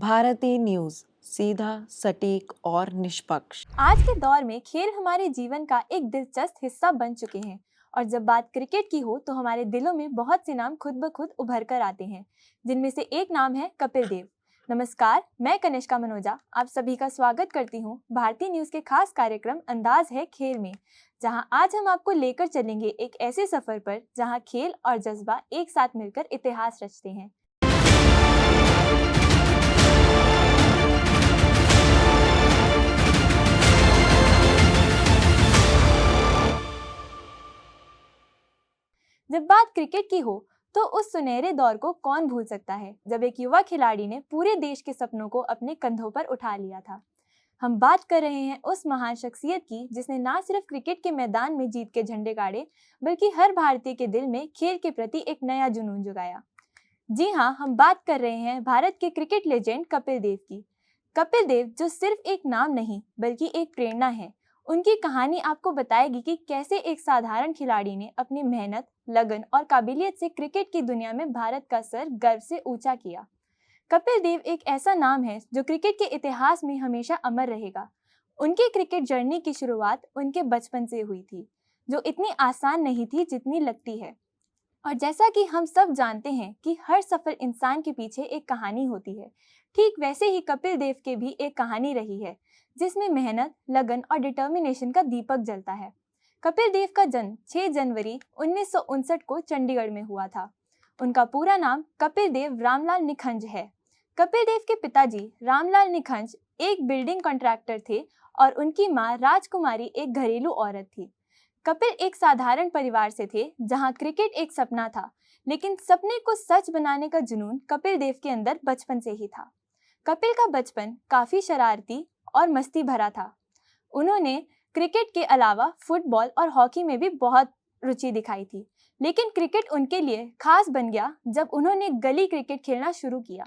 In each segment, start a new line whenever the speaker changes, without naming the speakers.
भारतीय न्यूज, सीधा, सटीक और निष्पक्ष।
आज के दौर में खेल हमारे जीवन का एक दिलचस्प हिस्सा बन चुके हैं और जब बात क्रिकेट की हो तो हमारे दिलों में बहुत से नाम खुद ब खुद उभर कर आते हैं, जिनमें से एक नाम है कपिल देव। नमस्कार, मैं कनिष्का मनोजा आप सभी का स्वागत करती हूँ भारतीय न्यूज के खास कार्यक्रम अंदाज है खेल में, जहां आज हम आपको लेकर चलेंगे एक ऐसे सफर पर जहां खेल और जज्बा एक साथ मिलकर इतिहास रचते हैं। जब बात क्रिकेट की हो तो उस सुनहरे दौर को कौन भूल सकता है जब एक युवा खिलाड़ी ने पूरे देश के सपनों को अपने कंधों पर उठा लिया था। हम बात कर रहे हैं उस महान शख्सियत की जिसने ना सिर्फ क्रिकेट के मैदान में जीत के झंडे गाड़े बल्कि हर भारतीय के दिल में खेल के प्रति एक नया जुनून जगाया। जी हाँ, हम बात कर रहे हैं भारत के क्रिकेट लेजेंड कपिल देव की। कपिल देव जो सिर्फ एक नाम नहीं बल्कि एक प्रेरणा है। उनकी कहानी आपको बताएगी कि कैसे एक साधारण खिलाड़ी ने अपनी मेहनत, लगन और काबिलियत से क्रिकेट की दुनिया में भारत का सर गर्व से ऊंचा किया। कपिल देव एक ऐसा नाम है जो क्रिकेट के इतिहास में हमेशा अमर रहेगा। उनकी क्रिकेट जर्नी की शुरुआत उनके बचपन से हुई थी, जो इतनी आसान नहीं थी जितनी लगती है। और जैसा कि हम सब जानते हैं कि हर सफल इंसान के पीछे एक कहानी होती है, ठीक वैसे ही कपिल देव के भी एक कहानी रही है जिसमें मेहनत, लगन और डिटर्मिनेशन का दीपक जलता है। कपिल देव का जन्म 6 जनवरी 1959 को चंडीगढ़ में हुआ था। उनका पूरा नाम कपिल देव रामलाल निखंज है। कपिल देव के पिताजी रामलाल निखंज एक बिल्डिंग कॉन्ट्रैक्टर थे और उनकी मां राजकुमारी एक घरेलू औरत थी। कपिल एक साधारण परिवार से थे जहां क्रिकेट एक सपना था, लेकिन सपने को सच बनाने का जुनून कपिल देव के अंदर बचपन से ही था। कपिल का बचपन काफी शरारती और मस्ती भरा था। उन्होंने क्रिकेट के अलावा फुटबॉल और हॉकी में भी बहुत रुचि दिखाई थी, लेकिन क्रिकेट उनके लिए खास बन गया जब उन्होंने गली क्रिकेट खेलना शुरू किया।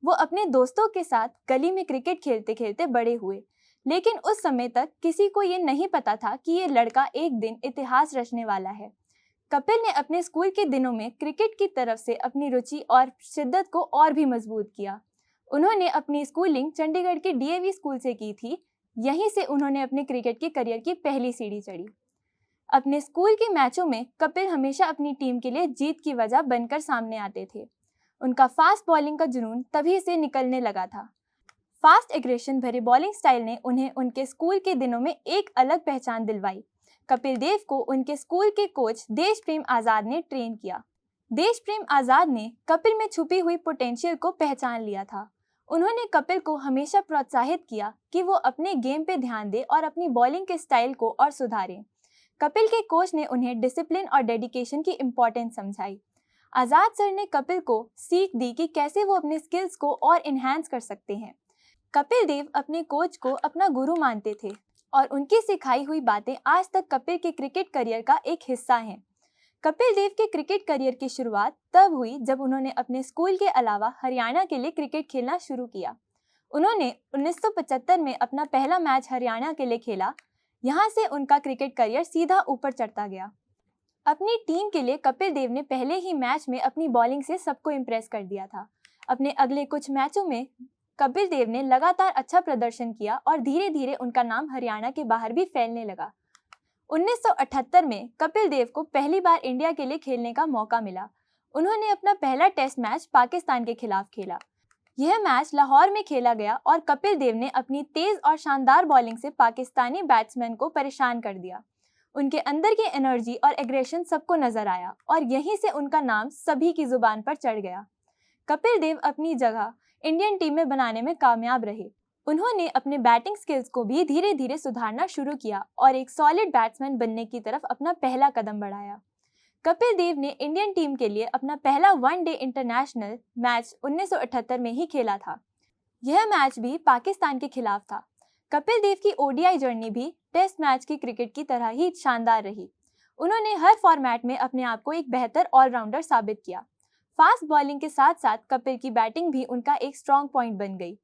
वो अपने दोस्तों के साथ गली में क्रिकेट खेलते खेलते बड़े हुए, लेकिन उस समय तक किसी को ये नहीं पता था कि ये लड़का एक दिन इतिहास रचने वाला है। कपिल ने अपने स्कूल के दिनों में क्रिकेट की तरफ से अपनी रुचि और शिद्दत को और भी मजबूत किया। उन्होंने अपनी स्कूलिंग चंडीगढ़ के डीएवी स्कूल से की थी। यहीं से उन्होंने अपने क्रिकेट के करियर की पहली सीढ़ी चढ़ी। अपने स्कूल के मैचों में कपिल हमेशा अपनी टीम के लिए जीत की वजह बनकर सामने आते थे। उनका फास्ट बॉलिंग का जुनून तभी से निकलने लगा था। फास्ट एग्रेशन भरे बॉलिंग स्टाइल ने उन्हें उनके स्कूल के दिनों में एक अलग पहचान दिलवाई। कपिल देव को उनके स्कूल के कोच देशप्रेम आजाद ने ट्रेन किया। देशप्रेम आजाद ने कपिल में छुपी हुई पोटेंशियल को पहचान लिया था। उन्होंने कपिल को हमेशा प्रोत्साहित किया कि वो अपने गेम पे ध्यान दे और अपनी बॉलिंग के स्टाइल को और सुधारें। कपिल के कोच ने उन्हें डिसिप्लिन और डेडिकेशन की इम्पोर्टेंस समझाई। आजाद सर ने कपिल को सीख दी कि कैसे वो अपने स्किल्स को और इन्हांस कर सकते हैं। कपिल देव अपने कोच को अपना गुरु मानते थे और उनकी सिखाई हुई बातें आज तक कपिल के क्रिकेट करियर का एक हिस्सा हैं। कपिल देव के क्रिकेट करियर की शुरुआत तब हुई जब उन्होंने अपने स्कूल के अलावा हरियाणा के लिए क्रिकेट खेलना शुरू किया। उन्होंने 1975 में अपना पहला मैच हरियाणा के लिए खेला। यहाँ से उनका क्रिकेट करियर सीधा ऊपर चढ़ता गया। अपनी टीम के लिए कपिल देव ने पहले ही मैच में अपनी बॉलिंग से सबको इम्प्रेस कर दिया था। अपने अगले कुछ मैचों में कपिल देव ने लगातार अच्छा प्रदर्शन किया और धीरे धीरे उनका नाम हरियाणा के बाहर भी फैलने लगा। 1978 में कपिल देव को पहली बार इंडिया के लिए खेलने का मौका मिला। उन्होंने अपना पहला टेस्ट मैच पाकिस्तान के खिलाफ खेला। यह मैच लाहौर में खेला गया और कपिल देव ने अपनी तेज और शानदार बॉलिंग से पाकिस्तानी बैट्समैन को परेशान कर दिया। उनके अंदर की एनर्जी और एग्रेशन सबको नजर आया और यहीं से उनका नाम सभी की जुबान पर चढ़ गया। कपिल देव अपनी जगह इंडियन टीम में बनाने में कामयाब रहे। उन्होंने अपने बैटिंग स्किल्स को भी धीरे धीरे सुधारना शुरू किया और एक सॉलिड बैट्समैन बनने की तरफ अपना पहला कदम बढ़ाया। कपिल देव ने इंडियन टीम के लिए अपना पहला वनडे इंटरनेशनल मैच 1978 में ही खेला था। यह मैच भी पाकिस्तान के खिलाफ था। कपिल देव की ओडीआई जर्नी भी टेस्ट मैच की क्रिकेट की तरह ही शानदार रही। उन्होंने हर फॉर्मेट में अपने आप को एक बेहतर ऑलराउंडर साबित किया। फास्ट बॉलिंग के साथ साथ कपिल की बैटिंग भी उनका एक स्ट्रॉन्ग पॉइंट बन गई।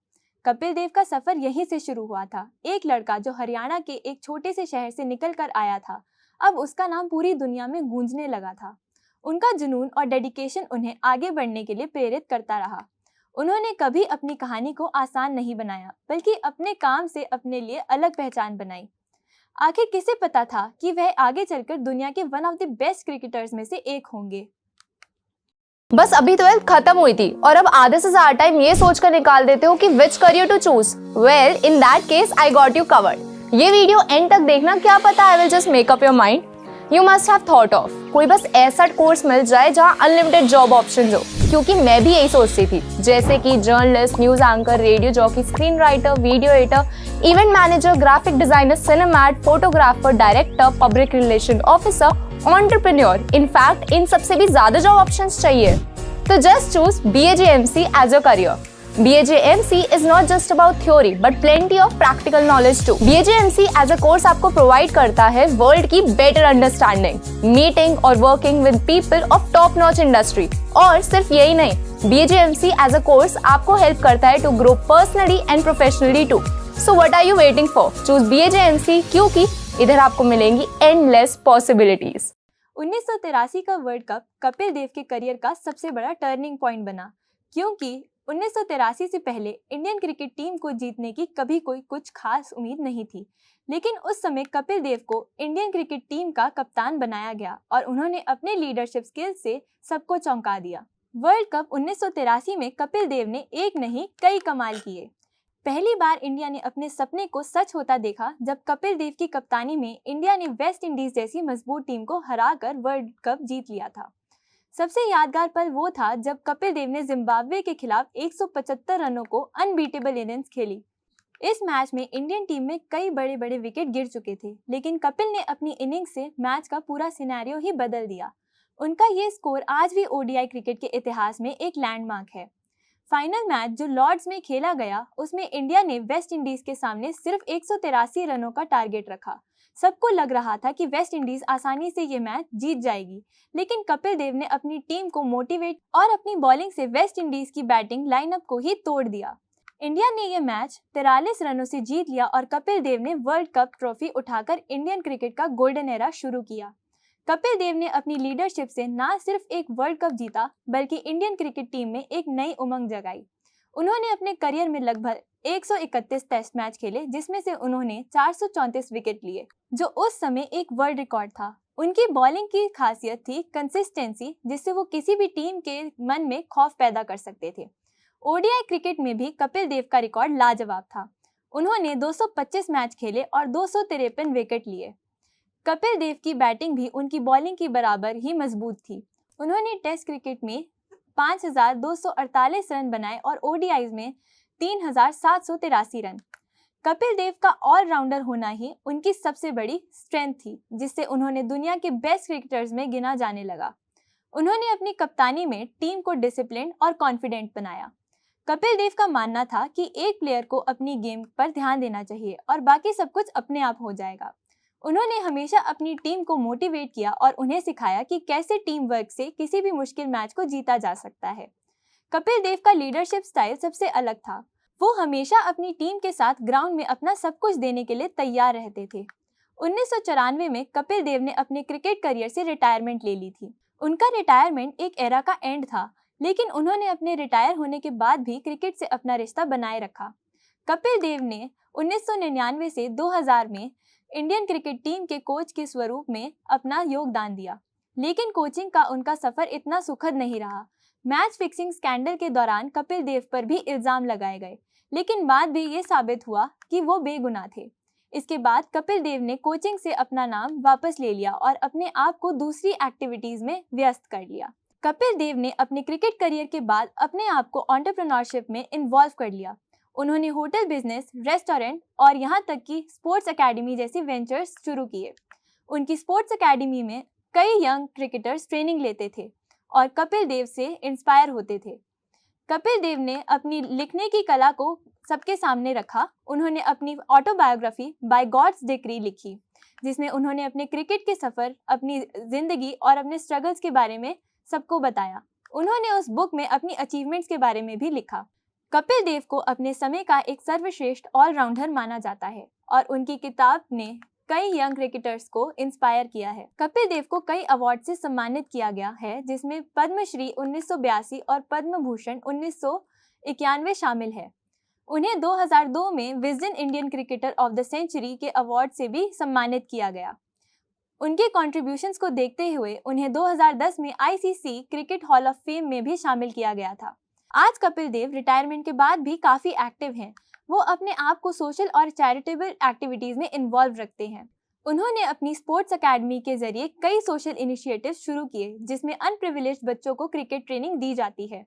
कपिल देव का सफर यहीं से शुरू हुआ था। एक लड़का जो हरियाणा के एक छोटे से शहर से निकल कर आया था, अब उसका नाम पूरी दुनिया में गूंजने लगा था। उनका जुनून और डेडिकेशन उन्हें आगे बढ़ने के लिए प्रेरित करता रहा। उन्होंने कभी अपनी कहानी को आसान नहीं बनाया, बल्कि अपने काम से अपने लिए अलग पहचान बनाई। आखिर किसे पता था कि वह आगे चलकर दुनिया के one of the best cricketers में से एक होंगे।
बस अभी 12th खत्म हुई थी और अब आधे से ज्यादा टाइम ये सोचकर निकाल देते हो कि which career to choose. Well, in that case I got you covered. ये वीडियो एंड तक देखना, क्या पता I will just make up your mind. You must have thought of कोई बस ऐसा कोर्स मिल जाए जहाँ अनलिमिटेड जॉब ऑप्शन हो, क्योंकि मैं भी यही सोचती थी, जैसे कि journalist, news anchor, radio jockey, screen writer, video editor, event manager, graphic designer, cinematographer, director, public relation officer, entrepreneur. In fact इन सबसे भी ज्यादा जॉब ऑप्शंस चाहिए। तो just choose BAJMC as your career. BAJMC is not just about theory but plenty of practical knowledge too. BAJMC as a course आपको provide करता है world की better understanding, meeting और working with people of top notch industry। और सिर्फ यही नहीं, BAJMC as a course आपको help करता है to grow personally and professionally too. So what are you waiting for? Choose BAJMC क्योंकि इधर आपको मिलेंगी endless possibilities।
1983 का वर्ल्ड कप कपिल देव के करियर का सबसे बड़ा टर्निंग पॉइंट बना, क्योंकि 1983 से पहले इंडियन क्रिकेट टीम को जीतने की कभी कोई कुछ खास उम्मीद नहीं थी। लेकिन उस समय कपिल देव को इंडियन क्रिकेट टीम का कप्तान बनाया गया और उन्होंने अपने लीडरशिप स्किल्स से सबको चौंका दिया। वर्ल्ड कप 1983 में कपिल देव ने एक नहीं कई कमाल किए। पहली बार इंडिया ने अपने सपने को सच होता देखा जब कपिल देव की कप्तानी में इंडिया ने वेस्ट इंडीज जैसी मजबूत टीम को हराकर वर्ल्ड कप जीत लिया था। सबसे यादगार पल वो था जब कपिल देव ने जिम्बाब्वे के खिलाफ 175 रनों को अनबीटेबल इनिंग्स खेली। इस मैच में इंडियन टीम में कई बड़े बड़े विकेट गिर चुके थे, लेकिन कपिल ने अपनी इनिंग्स से मैच का पूरा सिनेरियो ही बदल दिया। उनका ये स्कोर आज भी ODI क्रिकेट के इतिहास में एक लैंडमार्क है। फाइनल मैच जो लॉर्ड्स में खेला गया, उसमें इंडिया ने वेस्ट इंडीज के सामने सिर्फ 183 रनों का टारगेट रखा। सबको लग रहा था कि वेस्ट इंडीज आसानी से ये मैच जीत जाएगी, लेकिन कपिल देव ने अपनी टीम को मोटिवेट और अपनी बॉलिंग से वेस्ट इंडीज की बैटिंग लाइनअप को ही तोड़ दिया। इंडिया ने ये मैच 43 रनों से जीत लिया और कपिल देव ने वर्ल्ड कप ट्रॉफी उठाकर इंडियन क्रिकेट का गोल्डन एरा शुरू किया। कपिल देव ने अपनी लीडरशिप से न सिर्फ एक वर्ल्ड कप जीता, बल्कि इंडियन क्रिकेट टीम में एक नई उमंग जगाई। उन्होंने अपने करियर में लगभग 131 टेस्ट मैच खेले, जिसमें से उन्होंने 434 विकेट लिए, जो उस समय एक वर्ल्ड रिकॉर्ड था। उनकी बॉलिंग की खासियत थी कंसिस्टेंसी, जिससे वो किसी भी टीम के मन में खौफ पैदा कर सकते थे। ODI क्रिकेट में भी कपिल देव का रिकॉर्ड लाजवाब था। उन्होंने 225 मैच खेले और 253 विकेट लिए। कपिल देव की बैटिंग भी उनकी बॉलिंग की बराबर ही मजबूत थी। उन्होंने टेस्ट क्रिकेट में 5,248 रन बनाए और ODIs में 3,783 रन। कपिल देव का ऑलराउंडर होना ही उनकी सबसे बड़ी स्ट्रेंथ थी, जिससे उन्होंने दुनिया के बेस्ट क्रिकेटर्स में गिना जाने लगा। उन्होंने अपनी कप्तानी में टीम को डिसिप्लिन और कॉन्फिडेंट बनाया। कपिल देव का मानना था कि एक प्लेयर को अपनी गेम पर ध्यान देना चाहिए और बाकी सब कुछ अपने आप हो जाएगा। उन्होंने हमेशा अपनी टीम को मोटिवेट किया और उन्हें सिखाया कि कैसे टीम वर्क से किसी भी मुश्किल मैच को जीता जा सकता है। कपिल देव का लीडरशिप स्टाइल सबसे अलग था। वो हमेशा अपनी टीम के साथ ग्राउंड में अपना सब कुछ देने के लिए तैयार रहते थे। 1994 में कपिल देव ने अपने क्रिकेट करियर से रिटायरमेंट ले ली थी। उनका रिटायरमेंट एक एरा का एंड था, लेकिन उन्होंने अपने रिटायर होने के बाद भी क्रिकेट से अपना रिश्ता बनाए रखा। कपिल देव ने 1999 से 2000 में इंडियन क्रिकेट टीम के कोच के स्वरूप में अपना योगदान दिया, लेकिन कोचिंग का उनका सफर इतना सुखद नहीं रहा। मैच फिक्सिंग स्कैंडल के दौरान कपिल देव पर भी इल्जाम लगाए गए, लेकिन बाद भी ये साबित हुआ कि वो बेगुनाह थे। इसके बाद कपिल देव ने कोचिंग से अपना नाम वापस ले लिया और अपने आप को दूसरी एक्टिविटीज में व्यस्त कर लिया। कपिल देव ने अपने क्रिकेट करियर के बाद अपने आप को एंटरप्रेन्योरशिप में इन्वॉल्व कर लिया। उन्होंने होटल बिजनेस, रेस्टोरेंट और यहाँ तक कि स्पोर्ट्स एकेडमी जैसी वेंचर्स शुरू किए। उनकी स्पोर्ट्स एकेडमी में कई यंग क्रिकेटर्स ट्रेनिंग लेते थे और कपिल देव से इंस्पायर होते थे। कपिल देव ने अपनी लिखने की कला को सबके सामने रखा। उन्होंने अपनी ऑटोबायोग्राफी बाय गॉड्स डिक्री लिखी, जिसमें उन्होंने अपने क्रिकेट के सफर, अपनी जिंदगी और अपने स्ट्रगल्स के बारे में सबको बताया। उन्होंने उस बुक में अपनी अचीवमेंट्स के बारे में भी लिखा। कपिल देव को अपने समय का एक सर्वश्रेष्ठ ऑलराउंडर माना जाता है और उनकी किताब ने कई यंग क्रिकेटर्स को इंस्पायर किया है। कपिल देव को कई अवार्ड से सम्मानित किया गया है, जिसमें पद्मश्री 1982 और पद्म भूषण 91 शामिल है। उन्हें 2002 में Wisden Indian cricketer of the century के अवार्ड से भी सम्मानित किया गया। उनके कॉन्ट्रीब्यूशंस को देखते हुए उन्हें 2010 में ICC cricket hall of fame में भी शामिल किया गया था। आज कपिल देव रिटायरमेंट के बाद भी काफ़ी एक्टिव हैं। वो अपने आप को सोशल और चैरिटेबल एक्टिविटीज़ में इन्वॉल्व रखते हैं। उन्होंने अपनी स्पोर्ट्स अकेडमी के जरिए कई सोशल इनिशिएटिव्स शुरू किए जिसमें अनप्रिविलेज्ड बच्चों को क्रिकेट ट्रेनिंग दी जाती है।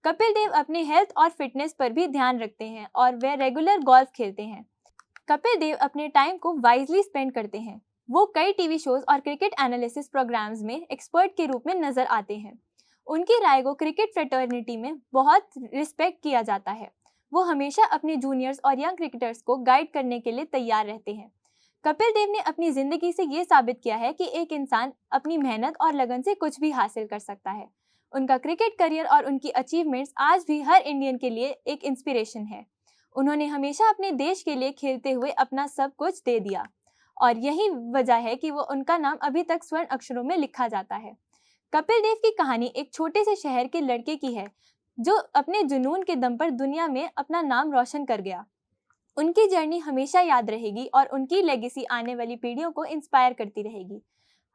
कपिल देव अपने हेल्थ और फिटनेस पर भी ध्यान रखते हैं और वे रेगुलर गोल्फ खेलते हैं। कपिल देव अपने टाइम को वाइजली स्पेंड करते हैं। वो कई टीवी शोज और क्रिकेट एनालिसिस प्रोग्राम्स में एक्सपर्ट के रूप में नजर आते हैं। उनकी राय को क्रिकेट फ्रेटर्निटी में बहुत रिस्पेक्ट किया जाता है। वो हमेशा अपने जूनियर्स और यंग क्रिकेटर्स को गाइड करने के लिए तैयार रहते हैं। कपिल देव ने अपनी जिंदगी से ये साबित किया है कि एक इंसान अपनी मेहनत और लगन से कुछ भी हासिल कर सकता है। उनका क्रिकेट करियर और उनकी अचीवमेंट्स आज भी हर इंडियन के लिए एक इंस्पिरेशन है। उन्होंने हमेशा अपने देश के लिए खेलते हुए अपना सब कुछ दे दिया और यही वजह है कि वो उनका नाम अभी तक स्वर्ण अक्षरों में लिखा जाता है। कपिल देव की कहानी एक छोटे से शहर के लड़के की है जो अपने जुनून के दम पर दुनिया में अपना नाम रोशन कर गया। उनकी जर्नी हमेशा याद रहेगी और उनकी लेगेसी आने वाली पीढ़ियों को इंस्पायर करती रहेगी।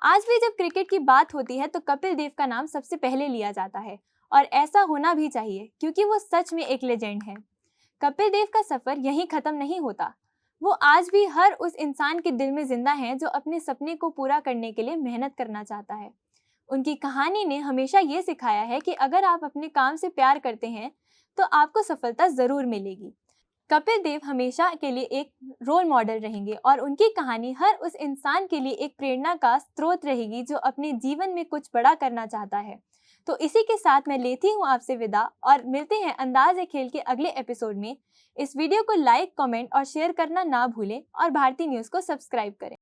आज भी जब क्रिकेट की बात होती है तो कपिल देव का नाम सबसे पहले लिया जाता है और ऐसा होना भी चाहिए क्योंकि वो सच में एक लेजेंड है। कपिल देव का सफर यहीं खत्म नहीं होता। वो आज भी हर उस इंसान के दिल में जिंदा हैं जो अपने सपने को पूरा करने के लिए मेहनत करना चाहता है। उनकी कहानी ने हमेशा ये सिखाया है कि अगर आप अपने काम से प्यार करते हैं तो आपको सफलता जरूर मिलेगी। कपिल देव हमेशा के लिए एक रोल मॉडल रहेंगे और उनकी कहानी हर उस इंसान के लिए एक प्रेरणा का स्रोत रहेगी जो अपने जीवन में कुछ बड़ा करना चाहता है। तो इसी के साथ मैं लेती हूँ आपसे विदा और मिलते हैं अंदाज़ ए खेल के अगले एपिसोड में। इस वीडियो को लाइक, कमेंट और शेयर करना ना भूलें और भारती न्यूज़ को सब्सक्राइब करें।